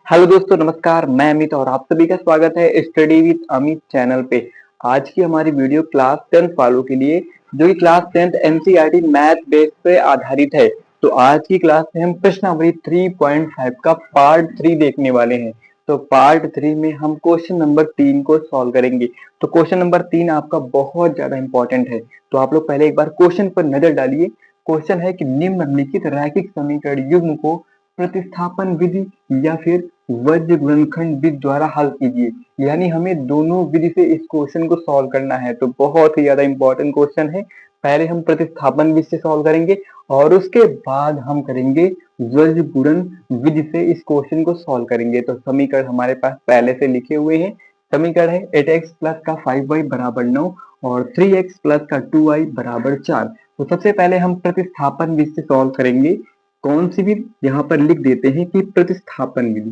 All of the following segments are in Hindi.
हेलो दोस्तों, नमस्कार। मैं अमित और आप सभी का स्वागत है स्टडी विद अमित चैनल पे। आज की हमारी वीडियो क्लास 10th वालों के लिए, जो कि class 10th NCERT math base पे आधारित है। तो आज की क्लास में हम प्रश्नावली 3.5 का पार्ट 3 देखने वाले हैं। तो पार्ट 3 में हम क्वेश्चन नंबर 3 को सॉल्व करेंगे। तो क्वेश्चन नंबर 3 आपका बहुत ज्यादा इंपॉर्टेंट है। तो आप लोग पहले एक बार क्वेश्चन पर नजर डालिए। क्वेश्चन है कि निम्नलिखित रैखिक समीकरण युग्म को प्रतिस्थापन विधि या फिर वज्र गुणनखंड विधि द्वारा हल कीजिए। यानी हमें दोनों विधि से इस क्वेश्चन को सॉल्व करना है। तो बहुत ही ज्यादा इंपॉर्टेंट क्वेश्चन है। पहले हम प्रतिस्थापन विधि से सॉल्व करेंगे और उसके बाद हम करेंगे वज्र गुणन विधि से इस क्वेश्चन को सॉल्व करेंगे। तो समीकरण हमारे पास पहले से लिखे हुए हैं। समीकरण है 8x प्लस का 5y बराबर 9 और 3x प्लस का 2y बराबर 4। तो सबसे पहले हम प्रतिस्थापन विधि से सॉल्व करेंगे। कौन सी विधि? यहाँ पर लिख देते हैं कि प्रतिस्थापन विधि।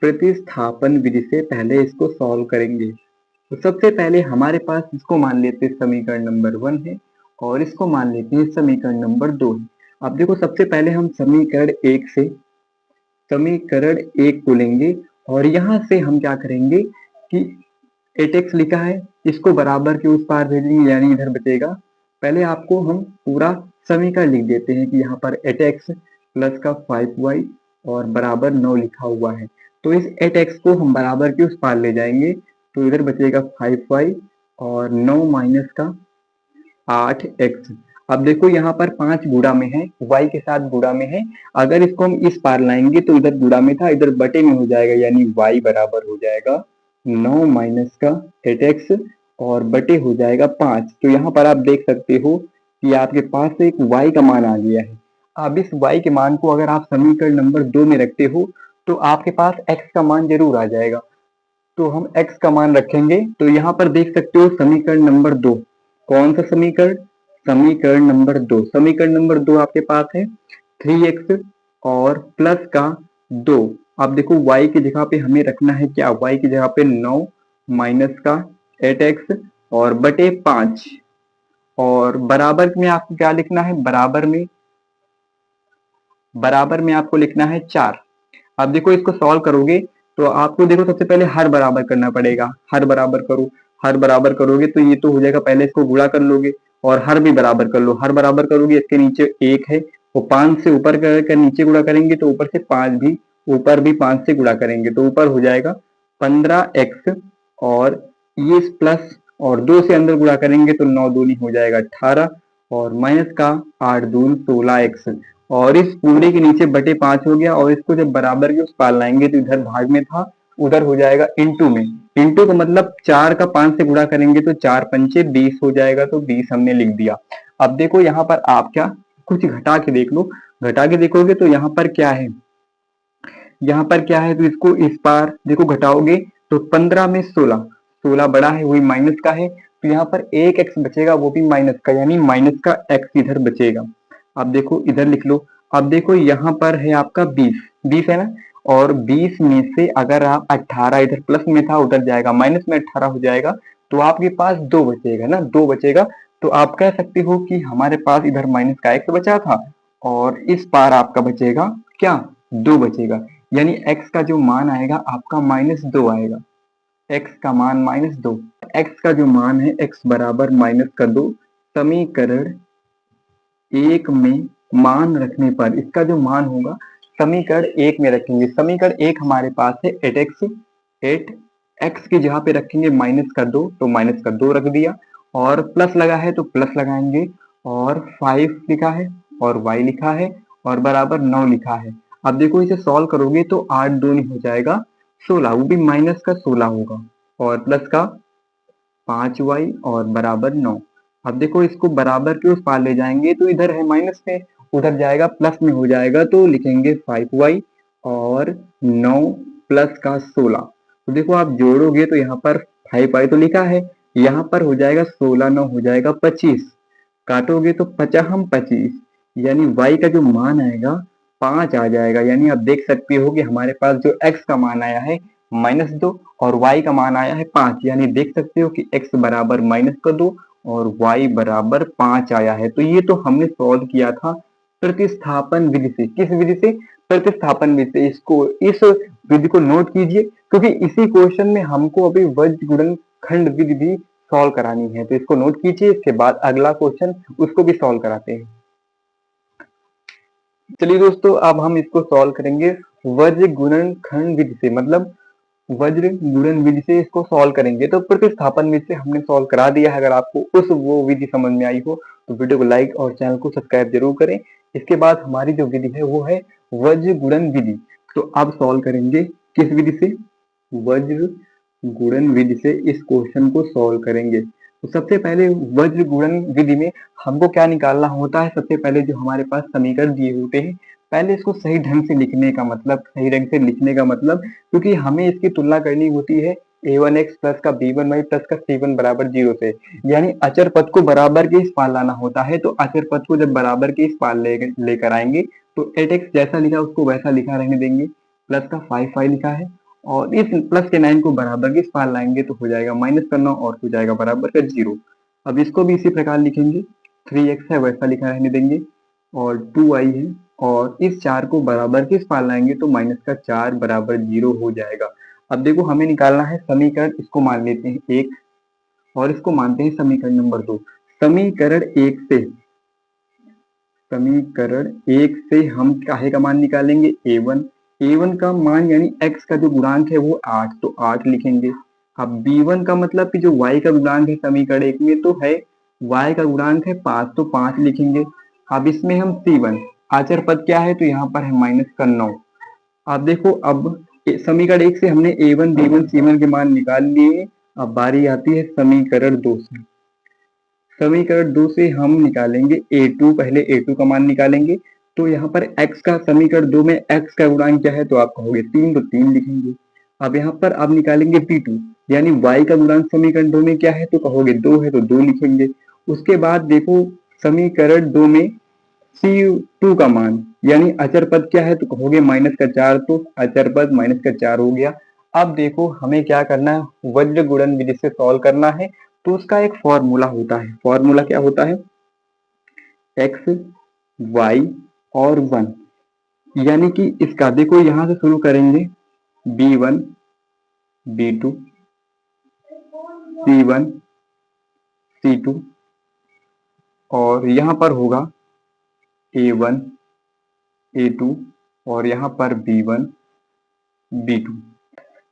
प्रतिस्थापन विधि से पहले इसको सॉल्व करेंगे। तो सबसे पहले हमारे पास इसको मान लेते हैं समीकरण नंबर 1 है और इसको मान लेते हैं समीकरण नंबर 2 है। अब देखो, सबसे पहले हम समीकरण 1 से समीकरण 1 को लेंगे और यहाँ से हम क्या करेंगे कि 8x लिखा है, इसको बराबर के उस पार भेजेंगे, यानी इधर बचेगा। पहले आपको हम पूरा समीकरण लिख देते हैं कि यहाँ पर 8x प्लस का 5y और बराबर 9 लिखा हुआ है। तो इस 8x को हम बराबर के उस पार ले जाएंगे, तो इधर बचेगा 5y और 9 माइनस का 8x। अब देखो, यहाँ पर 5 गुणा में है, y के साथ गुणा में है। अगर इसको हम इस पार लाएंगे तो इधर गुणा में था, इधर बटे में हो जाएगा, यानी y बराबर हो जाएगा 9 माइनस का 8x और बटे हो जाएगा 5। तो यहाँ पर आप देख सकते हो कि आपके पास एक y का मान आ गया है। अब इस y के मान को अगर आप समीकरण नंबर 2 में रखते हो तो आपके पास x का मान जरूर आ जाएगा। तो हम x का मान रखेंगे। तो यहाँ पर देख सकते हो समीकरण नंबर 2। कौन सा समीकरण? समीकरण नंबर 2। समीकरण नंबर 2 आपके पास है 3x और प्लस का 2। अब देखो, y की जगह पे हमें रखना है क्या? y की जगह पे 9 माइनस का 8x और बटे 5 और बराबर में आपको क्या लिखना है? बराबर में आपको लिखना है 4। अब देखो, इसको सॉल्व करोगे तो आपको देखो सबसे पहले हर बराबर करना पड़ेगा। हर बराबर करो। हर बराबर करोगे तो ये तो हो जाएगा, पहले इसको गुणा कर लोगे और हर भी बराबर कर लो। हर बराबर करोगे, इसके नीचे 1 है, वो 5 से ऊपर कर नीचे गुणा करेंगे तो ऊपर से 5 भी, ऊपर भी 5 से गुणा करेंगे तो ऊपर हो जाएगा 15x और ये प्लस और 2 से अंदर गुणा करेंगे तो 9 दूनी हो जाएगा 18 और माइनस का 8 दून 16x और इस पूरे के नीचे बटे 5 हो गया। और इसको जब बराबर के उस पार लाएंगे तो इधर भाग में था, उधर हो जाएगा इंटू में। इंटू का मतलब 4 का 5 से गुणा करेंगे तो 4 पंचे 20 हो जाएगा, तो 20 हमने लिख दिया। अब देखो, यहाँ पर आप क्या कुछ घटा के देख लो। घटा के देखोगे तो यहाँ पर क्या है? यहाँ पर क्या है? तो इसको इस पार देखो, घटाओगे तो 15 में 16, 16 बड़ा है, वही माइनस का है। तो यहाँ पर एक एक्स बचेगा, वो भी माइनस का, यानी माइनस का एक्स इधर बचेगा। अब देखो, इधर लिख लो। अब देखो, यहाँ पर है आपका 20, 20 है ना, और 20 में से अगर आप 18, इधर प्लस में था उधर जाएगा माइनस में 18 हो जाएगा, तो आपके पास 2 बचेगा ना, 2 बचेगा। तो आप कह सकते हो कि हमारे पास इधर माइनस का एक्स बचा था और इस पार आपका बचेगा क्या? 2 बचेगा। यानी x का जो मान आएगा आपका -2 आएगा। x का मान -2। x का जो मान है x बराबर -2। समीकरण 1 में मान रखने पर इसका जो मान होगा समीकरण 1 में रखेंगे। समीकरण 1 हमारे पास है 8x, 8x की जगह पे रखेंगे -2, तो -2 रख दिया और प्लस लगा है तो प्लस लगाएंगे और 5 लिखा है और y लिखा है और बराबर 9 लिखा है। अब देखो, इसे सॉल्व करोगे तो 8 दूनी हो जाएगा 16, वो भी माइनस का 16 होगा और प्लस का 5y और बराबर 9। अब देखो, इसको बराबर के उस पार ले जाएंगे तो इधर है माइनस में, उधर जाएगा प्लस में हो जाएगा, तो लिखेंगे 5y और 9 प्लस का 16। तो देखो, आप जोड़ोगे तो यहाँ पर 5y तो लिखा है, यहाँ पर हो जाएगा 16, 9 हो जाएगा 25, काटोगे तो 25, यानी y का जो मान आएगा 5 आ जाएगा। यानी आप देख सकते हो कि हमारे पास जो x का मान आया है -2 और y का मान आया है 5, यानी देख सकते हो कि x बराबर -2 और y बराबर 5 आया है। तो ये तो हमने सॉल्व किया था प्रतिस्थापन विधि से। किस विधि से? प्रतिस्थापन विधि से इसको इस विधि को नोट कीजिए, क्योंकि इसी क्वेश्चन में हमको अभी वज्र गुणनखंड विधि भी सॉल्व करानी है। तो इसको नोट कीजिए, इसके बाद अगला क्वेश्चन उसको भी सॉल्व कराते हैं। चलिए दोस्तों, अब हम इसको सॉल्व करेंगे वज्र गुणनखंड विधि से, मतलब वज्र गुणन विधि से इसको सॉल्व करेंगे। तो प्रतिस्थापन विधि से हमने सॉल्व करा दिया है। अगर आपको उस वो विधि समझ में आई हो तो वीडियो को लाइक और चैनल को सब्सक्राइब जरूर करें। इसके बाद हमारी जो विधि है वो है वज्र गुणन विधि। तो अब सॉल्व करेंगे किस विधि से? वज्र गुणन विधि से इस क्वेश्चन को सॉल्व करेंगे। तो सबसे पहले वज्र गुणन विधि में हमको क्या निकालना होता है? सबसे पहले जो हमारे पास समीकरण दिए होते हैं, पहले इसको सही ढंग से लिखने का मतलब, सही ढंग से लिखने का मतलब, क्योंकि हमें इसकी तुलना करनी होती है a1x प्लस का b1y प्लस का c1 बराबर 0 से, यानी अचर पद को बराबर के इस पार लाना होता है। तो अचर पद को जब बराबर के इस पार लेकर आएंगे तो 8x जैसा लिखा उसको वैसा लिखा रहने देंगे, प्लस का 5y लिखा है, और इस प्लस के 9 को बराबर के इस पार लाएंगे तो हो जाएगा माइनस का 9 और हो जाएगा बराबर का 0। अब इसको भी इसी प्रकार लिखेंगे, 3x है वैसा लिखा रहने देंगे, और 2y है, और इस 4 को बराबर के इस पार लाएंगे तो माइनस का 4 बराबर 0 हो जाएगा। अब देखो हमें निकालना है समीकरण, इसको मान लेते हैं 1 और इसको मानते हैं समीकरण नंबर 2। समीकरण 1 से हम काहे का मान निकालेंगे? a1। a1 का मान यानी x का जो गुणांक है वो 8, तो 8 लिखेंगे। अब b1 का मतलब कि जो y का गुणांक है समीकरण 1 में तो है y का गुणांक है 5, तो 5 लिखेंगे। अब इसमें हम c1, आचर पद क्या है? तो यहाँ पर है माइनस का 9। अब देखो, अब समीकरण 1 से हमने a1 b1 c1 के मान निकाल लिए। अब बारी आती है समीकरण 2 से। समीकरण 2 से हम निकालेंगे a2, पहले a2 का मान निकालेंगे। तो यहाँ पर x का, समीकरण 2 में x का गुणांक क्या है? तो आप कहोगे 3, तो 3 लिखेंगे। अब यहाँ पर आप निकालेंगे p2, यानी y का गुणांक समीकरण 2 में क्या है? तो कहोगे 2 है, तो 2 लिखेंगे। उसके बाद देखो समीकरण 2 में c2 का मान यानी अचर पद क्या है? तो कहोगे माइनस का 4, तो अचर पद माइनस का 4 हो गया। अब देखो हमें क्या करना है, वज्र गुणन विधि से सॉल्व करना है। तो उसका एक फॉर्मूला होता है। फॉर्मूला क्या होता है? x, y और 1, यानी कि इसका देखो यहां से शुरू करेंगे b1 b2 c1 c2, और यहाँ पर होगा a1 a2, और यहाँ पर b1 b2।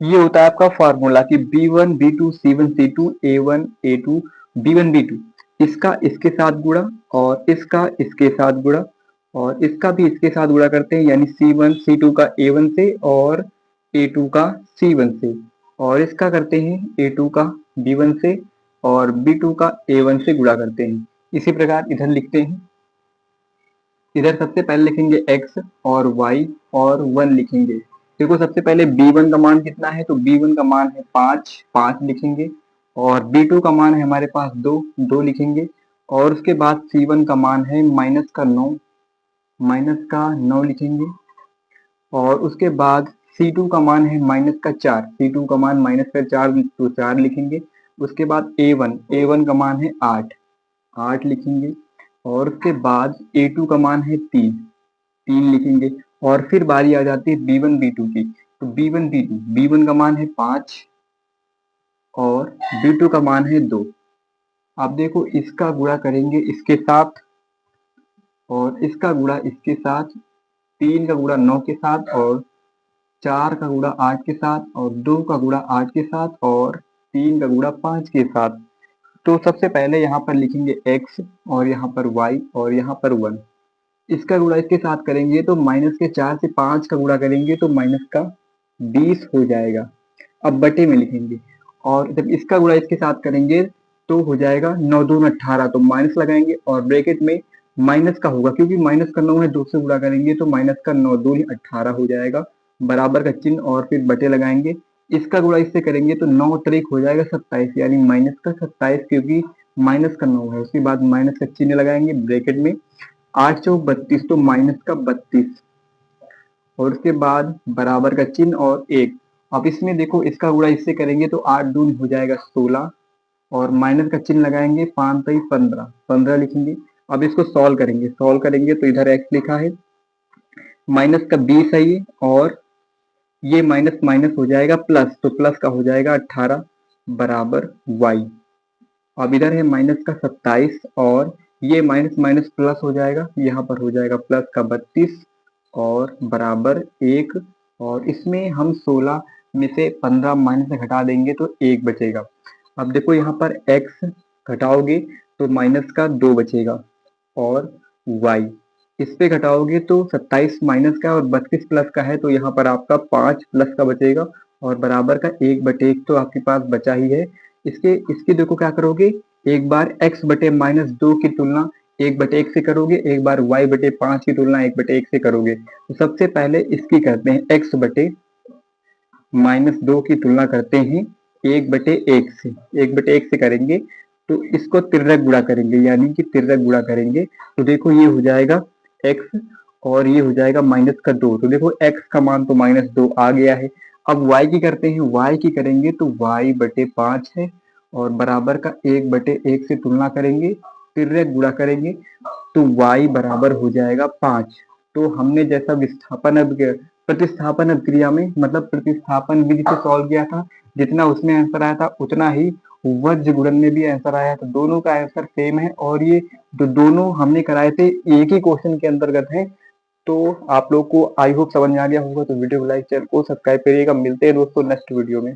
ये होता है आपका फॉर्मूला कि b1 b2 c1 c2 a1 a2 b1 b2। इसका इसके साथ गुणा, और इसका इसके साथ गुणा, और इसका भी इसके साथ गुणा करते हैं, यानी c1 c2 का a1 से और a2 का c1 से, और इसका करते हैं a2 का b1 से और b2 का a1 से गुणा करते हैं। इसी प्रकार इधर लिखते हैं। इधर सबसे पहले लिखेंगे x और y और 1 लिखेंगे। देखो सबसे पहले b1 का मान कितना है? तो b1 का मान है 5, 5 लिखेंगे, और b2 का मान है हमारे पास 2, 2 लिखेंगे, और उसके बाद c1 का मान है माइनस का 9, माइनस का 9 लिखेंगे, और उसके बाद c2 का मान है माइनस का 4, c2 का मान माइनस का 4, तो 4 लिखेंगे। उसके बाद a1 का मान है 8, 8 लिखेंगे, और उसके बाद a2 का मान है 3, 3 लिखेंगे। और फिर बारी आ जाती है b1 b2 की। तो b1 b2, b1 का मान है 5 और b2 का मान है 2। अब देखो इसका गुणा करेंगे इसके साथ, और इसका गुणा इसके साथ, 3 का गुणा 9 के साथ, और 4 का गुणा 8 के साथ, और 2 का गुणा 8 के साथ, और 3 का गुणा 5 के साथ। तो सबसे पहले यहाँ पर लिखेंगे x, और यहाँ पर y, और यहाँ पर 1। इसका गुणा इसके साथ करेंगे तो माइनस के 4 से 5 का गुणा करेंगे तो माइनस का 20 हो जाएगा। अब बटे में लिखेंगे, और जब इसका गुणा इसके साथ करेंगे तो हो जाएगा 9 दूनी 18, तो माइनस लगाएंगे, और ब्रैकेट में माइनस का होगा, क्योंकि माइनस का 9 है, 2 से गुणा करेंगे तो माइनस का 9 दूनी 18 हो जाएगा, बराबर का चिन्ह, और फिर बटे लगाएंगे। इसका गुणा इससे करेंगे तो 9 तरीक हो जाएगा 27, यानी माइनस का 27, क्योंकि माइनस का 9 है। उसके बाद माइनस का चिन्ह लगाएंगे ब्रैकेट में, 8 चौक 32, तो माइनस का 32, और उसके बाद बराबर का चिन्ह और 1। अब इसमें देखो इसका गुणा इससे करेंगे तो 8 दूनी हो जाएगा 16, और माइनस का चिन्ह लगाएंगे, 5 3 15, 15 लिखेंगे। अब इसको सॉल्व करेंगे, सॉल्व करेंगे तो इधर x लिखा है, माइनस का 20 है ये, और ये माइनस माइनस हो जाएगा प्लस, तो प्लस का हो जाएगा 18 बराबर y। अब इधर है माइनस का 27, और ये माइनस माइनस प्लस हो जाएगा, यहाँ पर हो जाएगा प्लस का 32 और बराबर 1। और इसमें हम 16 में से 15 माइनस से घटा देंगे तो 1 बचेगा। अब देखो यहाँ पर x घटाओगे तो माइनस का 2 बचेगा, और y इस पे घटाओगे तो 27 माइनस का और 32 प्लस का है, तो यहाँ पर आपका 5 प्लस का बचेगा, और बराबर का 1/1 तो आपके पास बचा ही है। इसके इसकी देखो क्या करोगे, एक बार x बटे माइनस 2 की तुलना 1/1 से करोगे, एक बार y बटे 5 की तुलना 1/1 से करोगे। तो सबसे पहले इसकी करते हैं, x बटे माइनस 2 की तुलना करते हैं 1/1 से, 1/1 से करेंगे तो इसको तिर्यक गुणा करेंगे, यानी कि तिर्यक गुणा करेंगे। तो देखो ये हो जाएगा x, और ये हो जाएगा माइनस का 2, तो देखो x का मान तो माइनस 2 आ गया है। अब y की करते हैं, y की करेंगे तो y बटे 5 है, और बराबर का 1/1 से तुलना करेंगे, तिर्यक गुणा करेंगे तो y बराबर हो जाएगा 5। तो हमने जैसा विस्थापन अब प्रतिस्थापन अभिक्रिया में, मतलब प्रतिस्थापन विधि से सॉल्व किया था, जितना उसमें आंसर आया था उतना ही वज्र गुणन में भी आंसर आया, तो दोनों का आंसर सेम है, और ये जो दोनों हमने कराए थे एक ही क्वेश्चन के अंतर्गत है। तो आप लोग को आई होप समझ में आ गया होगा, तो वीडियो को लाइक, चैनल को सब्सक्राइब करिएगा। मिलते हैं दोस्तों नेक्स्ट वीडियो में।